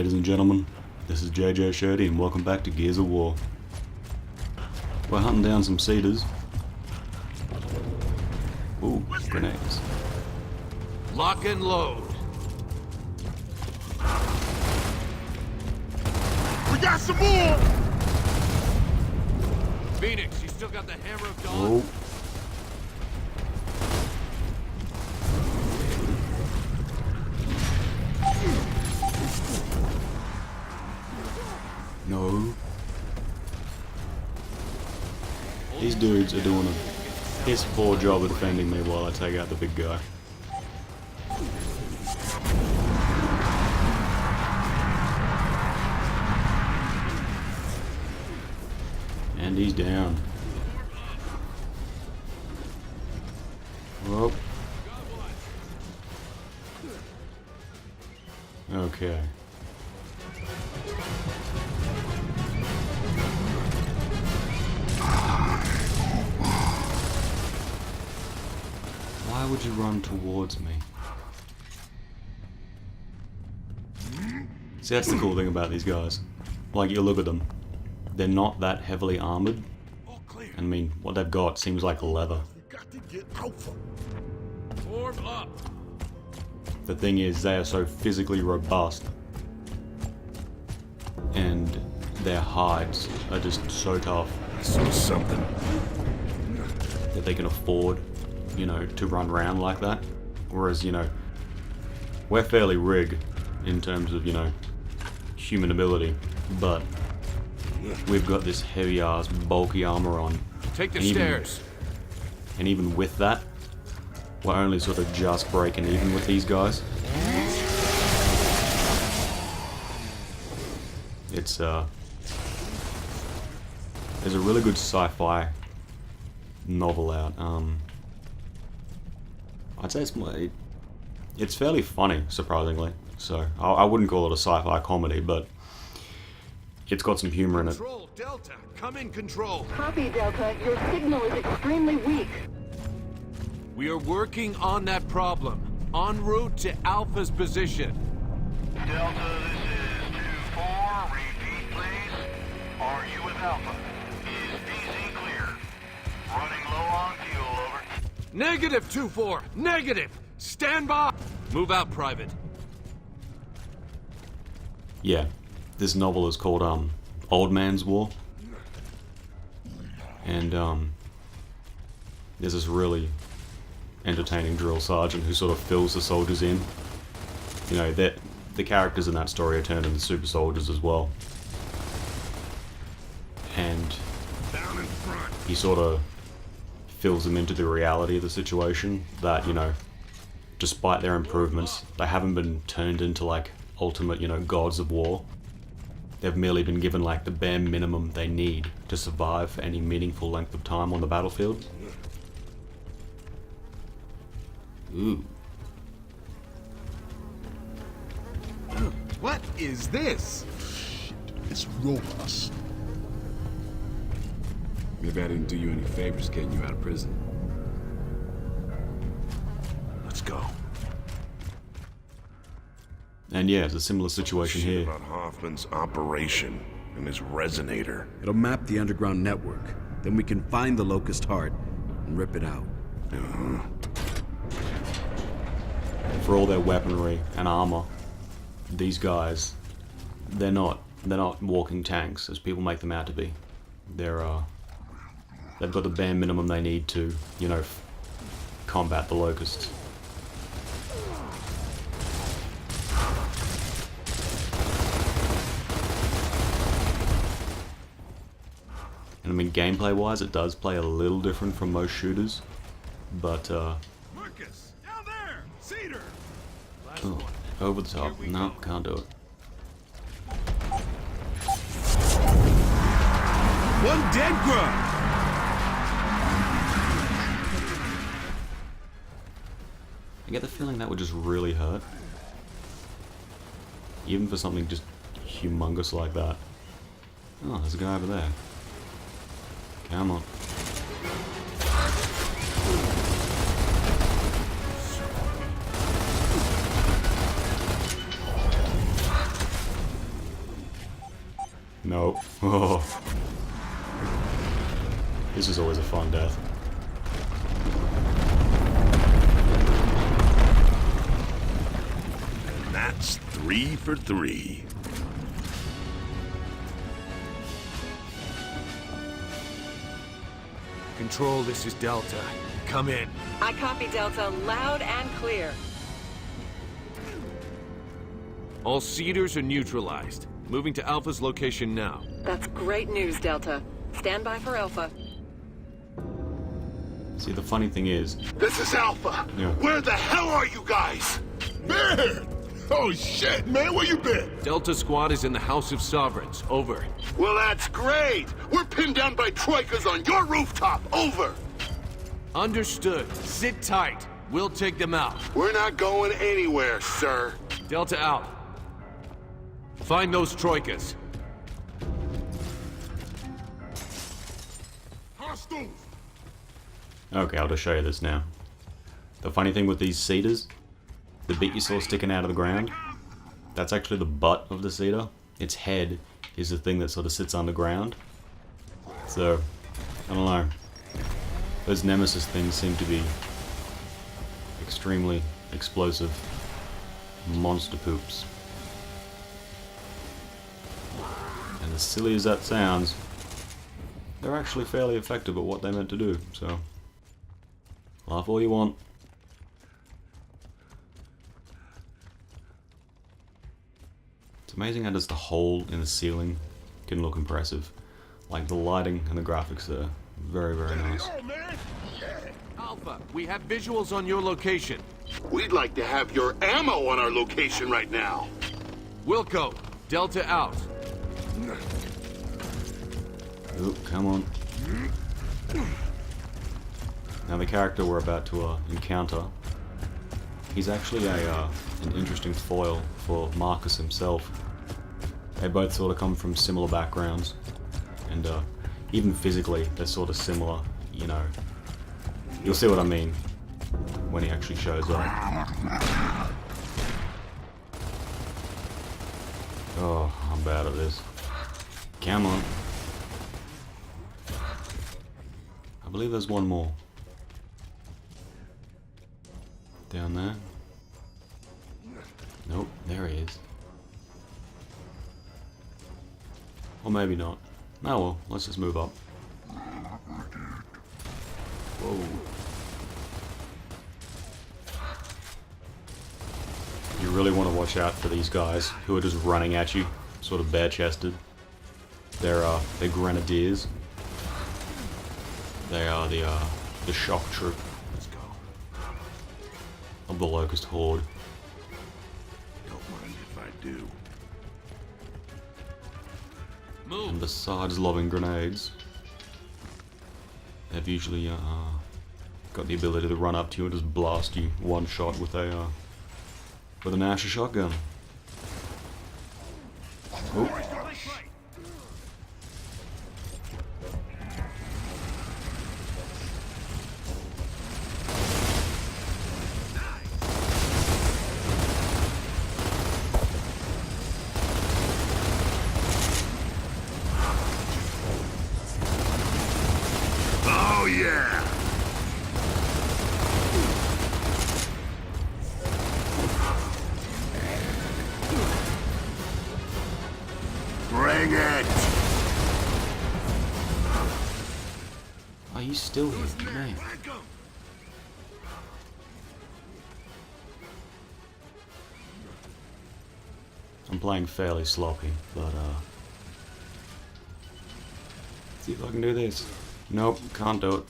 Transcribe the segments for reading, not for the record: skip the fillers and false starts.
Ladies and gentlemen, this is JJShurte and welcome back to Gears of War. We're hunting down some cedars. Ooh, grenades. Lock and load. We got some more! Phoenix, you still got the hammer of dawn? Whoa. No. These dudes are doing a piss poor job of defending me while I take out the big guy. And he's down. Whoa. Okay. Why would you run towards me? See, that's the cool thing about these guys. Like, you look at them. They're not that heavily armored. I mean, what they've got seems like leather. Got to get alpha. Form up. The thing is, they are so physically robust. And their hides are just so tough. So something. That they can afford, you know, to run around like that. Whereas, you know, we're fairly rigged in terms of, you know, human ability. But we've got this heavy ass bulky armor on. Take the stairs. And even with that, we're only sort of just breaking even with these guys. It's there's a really good sci-fi novel out. I'd say it's fairly funny, surprisingly. So I wouldn't call it a sci-fi comedy, but it's got some humor in it. Control, Delta. Come in, Control. Copy, Delta. Your signal is extremely weak. We are working on that problem. En route to Alpha's position. Delta, this is 2-4. Repeat, please. Are you with Alpha? Is VZ clear? Running low on fuel, over. Negative 2-4. Negative. Stand by. Move out, Private. Yeah, this novel is called Old Man's War. And there's this really entertaining drill sergeant who sort of fills the soldiers in. You know, the characters in that story are turned into super soldiers as well. And Down in front. he sort of fills them into the reality of the situation that, you know, despite their improvements, they haven't been turned into like ultimate, you know, gods of war. They've merely been given like the bare minimum they need to survive for any meaningful length of time on the battlefield. Ooh. What is this? It's robust. Maybe I didn't do you any favors getting you out of prison. Let's go. And yeah, it's a similar situation Shit here. about Hoffman's operation and his resonator. It'll map the underground network. Then we can find the Locust Heart and rip it out. For all their weaponry and armor, these guys, they're not walking tanks as people make them out to be. They've got the bare minimum they need to, you know, combat the Locusts. And I mean, gameplay-wise, it does play a little different from most shooters, but Marcus, down there! Cedar! oh, over the top. No, can't do it. One dead grunt! I get the feeling that would just really hurt. Even for something just humongous like that. Oh, there's a guy over there. Come on. Nope. Oh. This is always a fun death. And that's 3 for 3. Control, this is Delta. Come in. I copy Delta loud and clear. All Cedars are neutralized. Moving to Alpha's location now. That's great news, Delta. Stand by for Alpha. See, the funny thing is, This is Alpha. Yeah. Where the hell are you guys? Man! Oh shit, man, where you been? Delta Squad is in the House of Sovereigns. Over. Well, that's great. We're pinned down by troikas on your rooftop. Over. Understood. Sit tight. We'll take them out. We're not going anywhere, sir. Delta out. Find those troikas. Hostiles! okay, I'll just show you this now. The funny thing with these cedars, the bit you saw sticking out of the ground, that's actually the butt of the cedar. Its head is the thing that sort of sits underground. So, I don't know. Those Nemesis things seem to be extremely explosive monster poops. And as silly as that sounds, they're actually fairly effective at what they're meant to do, so laugh all you want. It's amazing how just the hole in the ceiling can look impressive. Like the lighting and the graphics are very, very nice. Oh, man! Yeah. Alpha, we have visuals on your location. We'd like to have your ammo on our location right now. Wilco, Delta out. Oop, come on. Now the character we're about to encounter, he's actually an interesting foil for Marcus himself. They both sort of come from similar backgrounds, and even physically they're sort of similar, you know. You'll see what I mean when he actually shows up. Oh, I'm bad at this. Come on. I believe there's one more. Down there. Nope, there he is. Or maybe not. Oh well, let's just move up. Whoa. You really want to watch out for these guys who are just running at you, sort of bare-chested. They're grenadiers. They are the shock troop. Let's go. Of the Locust Horde. Don't mind if I do. Move. And besides lobbing grenades, they've usually got the ability to run up to you and just blast you one shot with an Asher shotgun. Oh. Oh yeah! Bring it! Are you still here, man? I'm playing fairly sloppy, but see if I can do this. Nope, can't do it.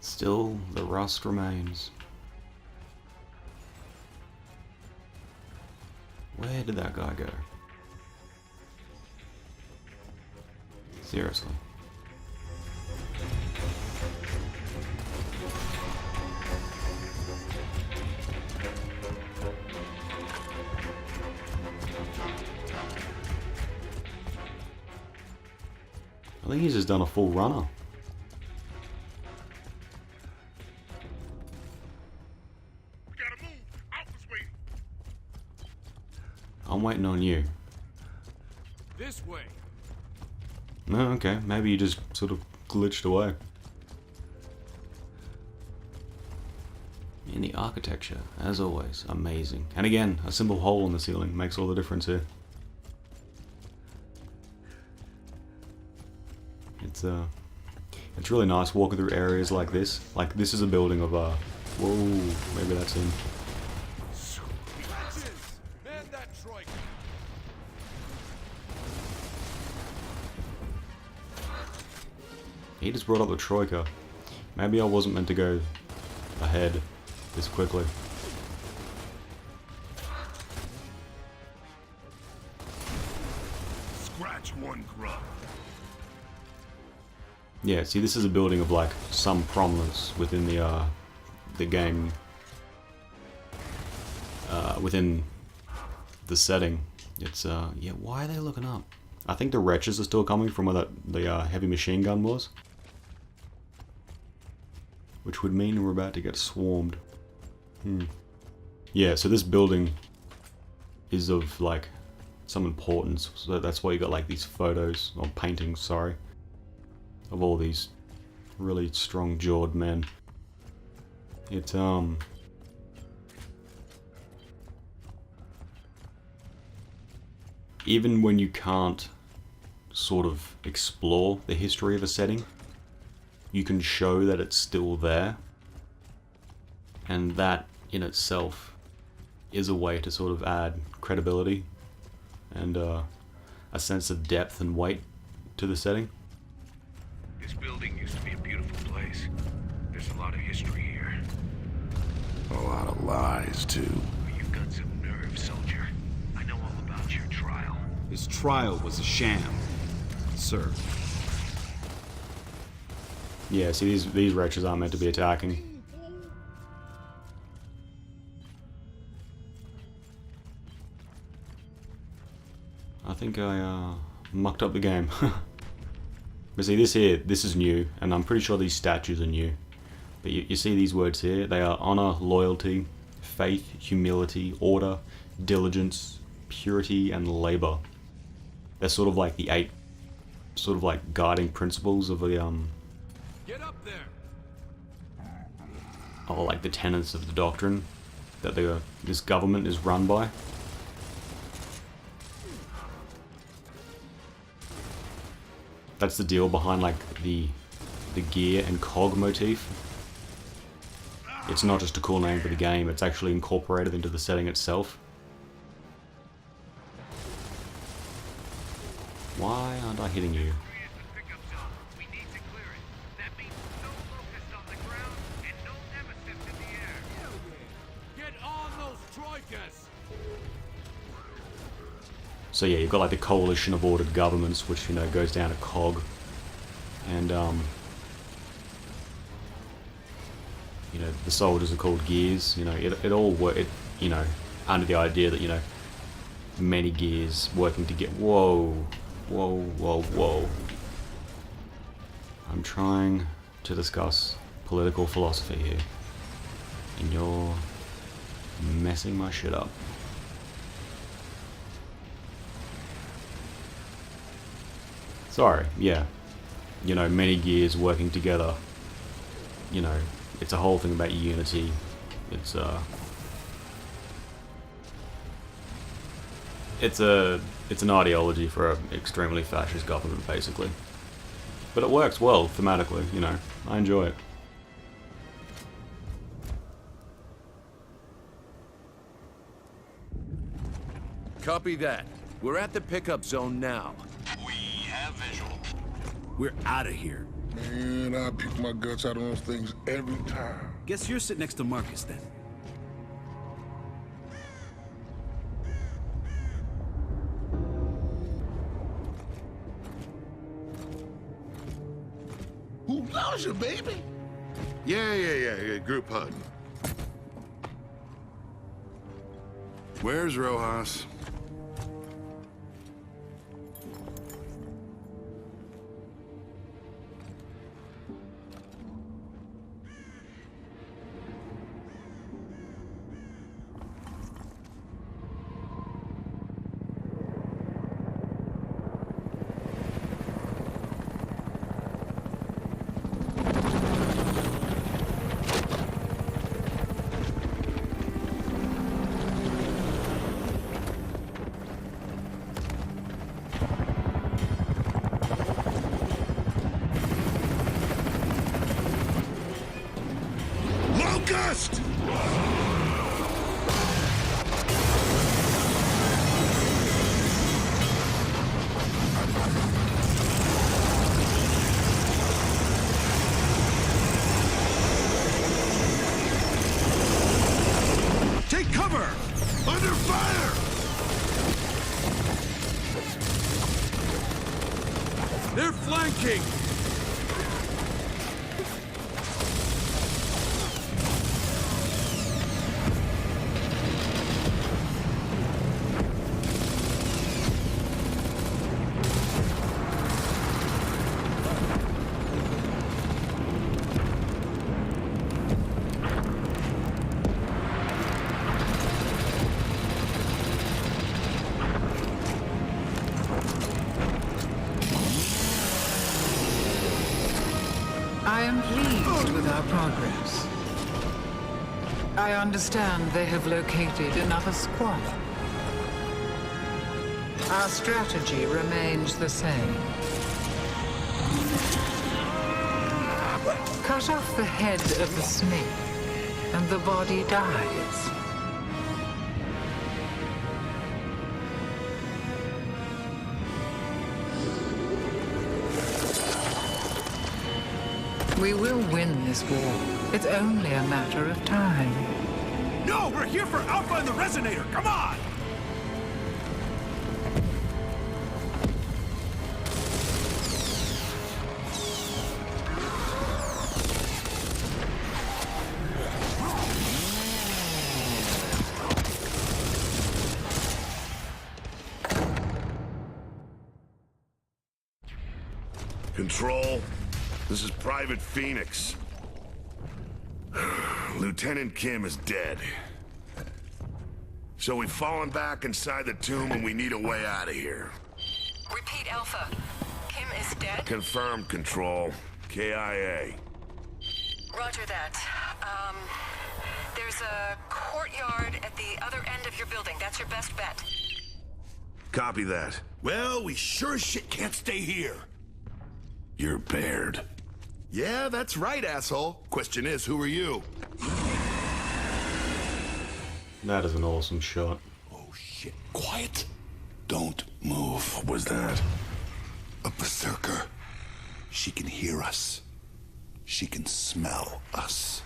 Still, the rust remains. Where did that guy go? Seriously. I think he's just done a full runner. I'm waiting on you. This way. No, okay. Maybe you just sort of glitched away. In the architecture, as always, amazing. And again, a simple hole in the ceiling makes all the difference here. It's really nice walking through areas like this. Like, this is a building of, whoa, maybe that's him. Man, that troika. He just brought up the troika. Maybe I wasn't meant to go ahead this quickly. Scratch one grub. Yeah, see, this is a building of like some prominence within the game, within the setting. It's yeah. Why are they looking up? I think the wretches are still coming from where the heavy machine gun was, which would mean we're about to get swarmed. Yeah. So this building is of like some importance. So that's why you got like these photos or paintings. Sorry. Of all these really strong-jawed men. It's even when you can't sort of explore the history of a setting, you can show that it's still there, and that in itself is a way to sort of add credibility and a sense of depth and weight to the setting. This building used to be a beautiful place. There's a lot of history here. A lot of lies, too. But you've got some nerve, soldier. I know all about your trial. His trial was a sham, sir. Yeah, see, these wretches aren't meant to be attacking. I think I mucked up the game. But see, this is new, and I'm pretty sure these statues are new. But you see these words here, they are honor, loyalty, faith, humility, order, diligence, purity, and labor. They're sort of like the 8 sort of like guiding principles of the Get up there. or like the tenets of the doctrine that this government is run by. That's the deal behind like the gear and cog motif. It's not just a cool name for the game, it's actually incorporated into the setting itself. Why aren't I hitting you? We need to clear it. That means no locusts on the ground and no nemesis in the air. Get on those troikas. So yeah, you've got like the coalition of ordered governments, which, you know, goes down to COG, and you know, the soldiers are called gears. You know, it all work. You know, under the idea that, you know, many gears working to get. Whoa, whoa, whoa, whoa. I'm trying to discuss political philosophy here, and you're messing my shit up. Sorry, yeah. You know, many gears working together. You know, it's a whole thing about unity. It's an ideology for an extremely fascist government, basically. But it works well thematically, you know. I enjoy it. Copy that. We're at the pickup zone now. We have visual. We're out of here. Man, I puke my guts out on those things every time. Guess you're sitting next to Marcus then. Who loves you, baby? Yeah, group hug. Where's Rojas? Under fire! They're flanking! I am pleased with our progress. I understand they have located another squad. Our strategy remains the same. Cut off the head of the snake, and the body dies. We will win this war. It's only a matter of time. No, we're here for Alpha and the Resonator. Come on! Control, this is Private Phoenix. Lieutenant Kim is dead. So we've fallen back inside the tomb and we need a way out of here. Repeat, Alpha. Kim is dead? Confirmed, Control. KIA. Roger that. There's a courtyard at the other end of your building. That's your best bet. Copy that. Well, we sure as shit can't stay here. You're Baird. Yeah, that's right, asshole. Question is, who are you? That is an awesome shot. Oh, shit. Quiet. Don't move. What was that? A berserker. She can hear us. She can smell us.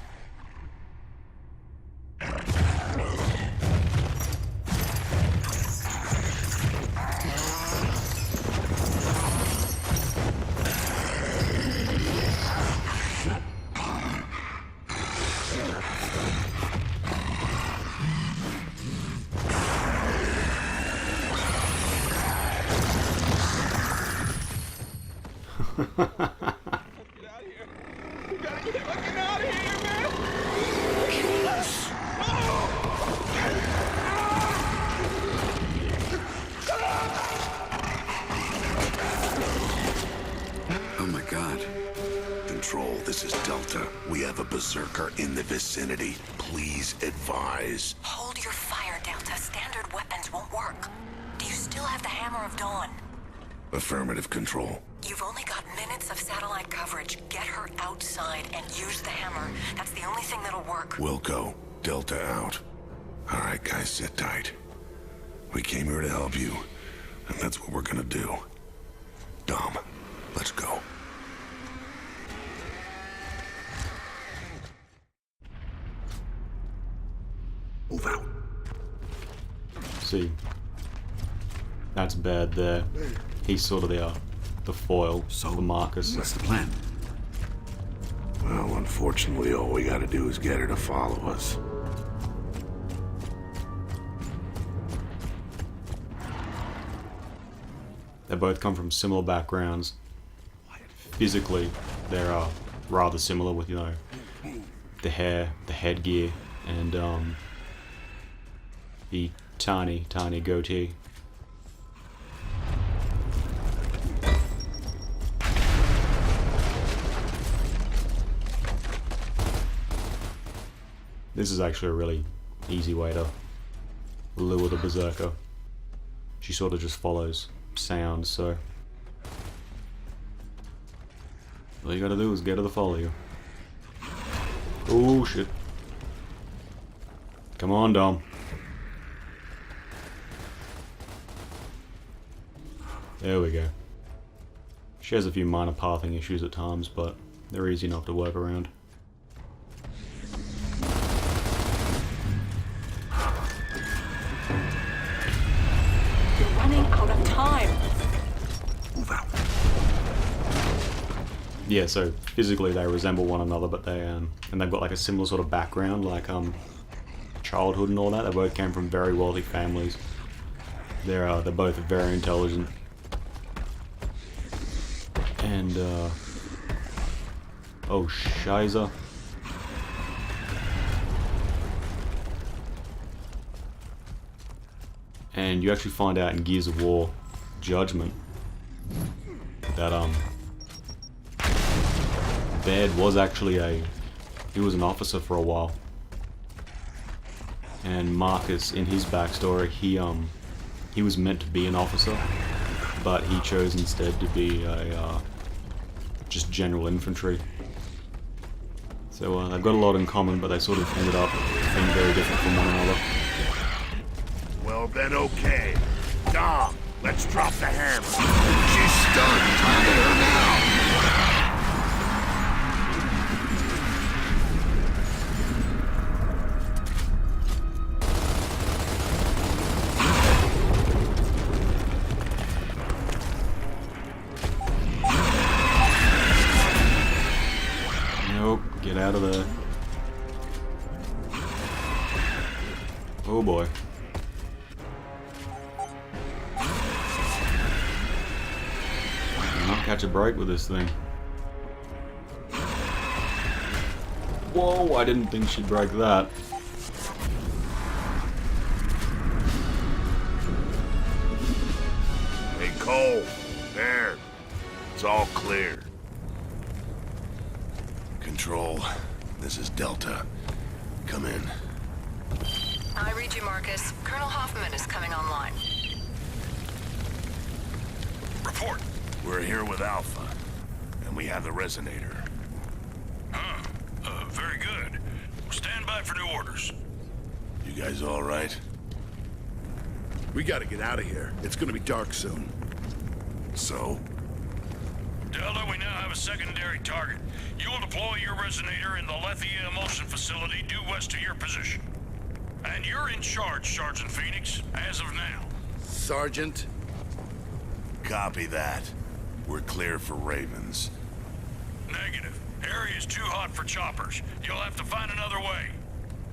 Oh my God. Control, this is Delta. We have a berserker in the vicinity. Please advise. Hold your fire, Delta. Standard weapons won't work. Do you still have the Hammer of Dawn? Affirmative, Control. You've only got minutes of satellite coverage. Get her outside and use the hammer. That's the only thing that'll work. Wilco, Delta out. All right, guys, sit tight. We came here to help you, and that's what we're gonna do. Dom, let's go. Move out. See, that's bad there. He's sort of the foil for Marcus. What's the plan? Well, unfortunately, all we gotta do is get her to follow us. They both come from similar backgrounds. Physically, they're rather similar with, you know, the hair, the headgear, and the tiny goatee. This is actually a really easy way to lure the berserker. She sort of just follows sound, so all you gotta do is get her to follow you. Oh shit. Come on, Dom. There we go. She has a few minor pathing issues at times, but they're easy enough to work around. yeah, so physically they resemble one another, but they and they've got like a similar sort of background, like childhood and all that. They both came from very wealthy families. They're both very intelligent, and oh shiza. And you actually find out in Gears of War Judgment that Baird was actually he was an officer for a while. And Marcus, in his backstory, he was meant to be an officer, but he chose instead to be a just general infantry. So they've got a lot in common, but they sort of ended up being very different from one another. Well then, okay. Dom, let's drop the hammer. She's stunned. Target her now. Nope, get out of there. Oh boy. Not catch a break with this thing. Whoa, I didn't think she'd break that. Hey, Cole. There. It's all clear. Control, this is Delta. Come in. I read you, Marcus. Colonel Hoffman is coming online. Report. We're here with Alpha, and we have the resonator. Very good. Stand by for new orders. You guys all right? We gotta get out of here. It's gonna be dark soon. So? Delta, we now have a secondary target. You will deploy your resonator in the Lethia Emulsion facility due west to your position. And you're in charge, Sergeant Phoenix, as of now. Sergeant? Copy that. We're clear for Ravens. Negative. Area's too hot for choppers. You'll have to find another way.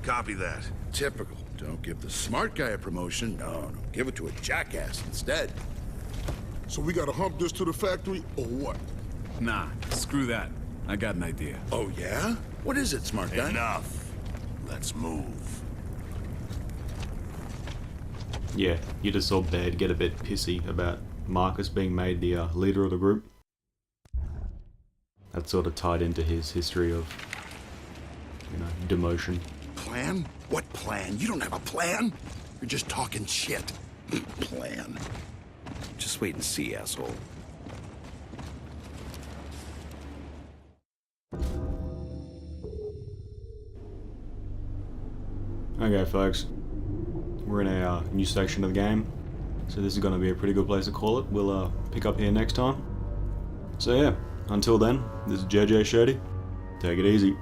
Copy that. Typical. Don't give the smart guy a promotion. No, give it to a jackass instead. So we gotta hump this to the factory, or what? Nah, screw that. I got an idea. Oh, yeah? What is it, smart guy? Enough. Let's move. Yeah, you just saw Baird get a bit pissy about Marcus being made the leader of the group. That sort of tied into his history of, you know, demotion. Plan? What plan? You don't have a plan? You're just talking shit. Plan. Just wait and see, asshole. Okay, folks. We're in a new section of the game, so this is going to be a pretty good place to call it. We'll pick up here next time. So yeah, until then, this is JJShurte. Take it easy.